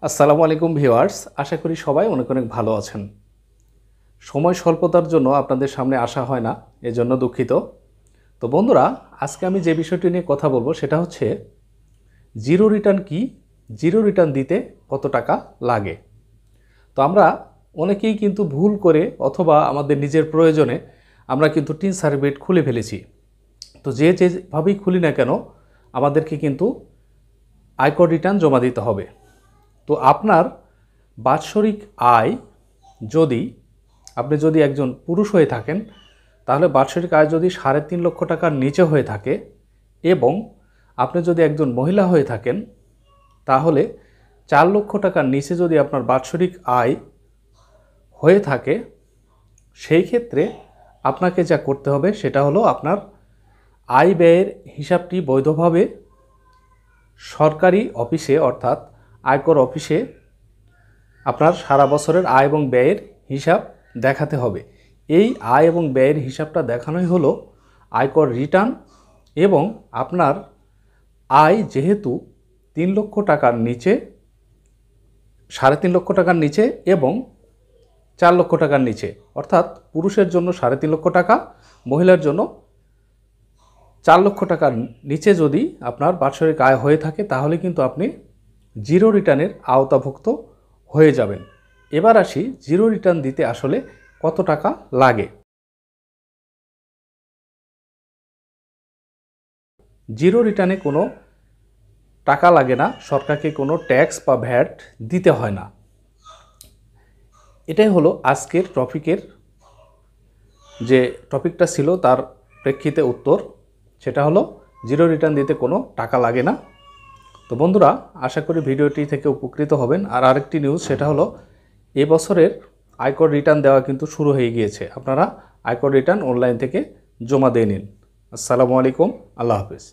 আসসালামু আলাইকুম ভিউয়ার্স, আশা করি সবাই অনেক অনেক ভালো আছেন। সময় স্বল্পতার জন্য আপনাদের সামনে আসা হয় না, এজন্য দুঃখিত। তো বন্ধুরা, আজকে আমি যে বিষয়টি নিয়ে কথা বলবো সেটা হচ্ছে জিরো রিটার্ন কি, জিরো রিটার্ন দিতে কত টাকা লাগে। তো আমরা অনেকেই কিন্তু ভুল করে অথবা আমাদের নিজের প্রয়োজনে আমরা কিন্তু টিন সার্টিফিকেট খুলে ফেলেছি। তো যেভাবেই খুলি না কেন আমাদেরকে কিন্তু আয়কর রিটার্ন জমা দিতে হবে। তো আপনার বাৎসরিক আয় যদি আপনি যদি একজন পুরুষ হয়ে থাকেন তাহলে বাৎসরিক আয় যদি 3.5 লক্ষ টাকার নিচে হয়ে থাকে এবং আপনি যদি একজন মহিলা হয়ে থাকেন তাহলে 4 লক্ষ টাকার নিচে যদি আপনার বাৎসরিক আয় হয়ে থাকে, সেই ক্ষেত্রে আপনাকে যা করতে হবে সেটা হলো আপনার আয় ব্যয়ের হিসাবটি বৈধভাবে সরকারি অফিসে অর্থাৎ আয়কর অফিসে আপনার সারা বছরের আয় এবং ব্যয়ের হিসাব দেখাতে হবে। এই আয় এবং ব্যয়ের হিসাবটা দেখানোই হলো আয়কর রিটার্ন। এবং আপনার আয় যেহেতু 3 লক্ষ টাকার নিচে, 3.5 লক্ষ টাকার নিচে এবং 4 লক্ষ টাকার নিচে, অর্থাৎ পুরুষের জন্য 3.5 লক্ষ টাকা, মহিলার জন্য 4 লক্ষ টাকার নিচে যদি আপনার বাৎসরিক আয় হয়ে থাকে তাহলে কিন্তু আপনি জিরো রিটার্নের আওতাভুক্ত হয়ে যাবেন। এবার আসি জিরো রিটার্ন দিতে আসলে কত টাকা লাগে। জিরো রিটার্নে কোনো টাকা লাগে না, সরকারকে কোনো ট্যাক্স বা ভ্যাট দিতে হয় না। এটাই হলো আজকের টপিকের যে টপিকটা ছিল তার প্রেক্ষিতে উত্তর, সেটা হলো জিরো রিটার্ন দিতে কোনো টাকা লাগে না। তো বন্ধুরা, আশা করি ভিডিওটি থেকে উপকৃত হবেন। আর আরেকটি নিউজ, সেটা হলো এবছরের আয়কর রিটার্ন দেওয়া কিন্তু শুরু হয়ে গিয়েছে। আপনারা আয়কর রিটার্ন অনলাইন থেকে জমা দিয়ে নিন। আসসালামু আলাইকুম, আল্লাহ হাফেজ।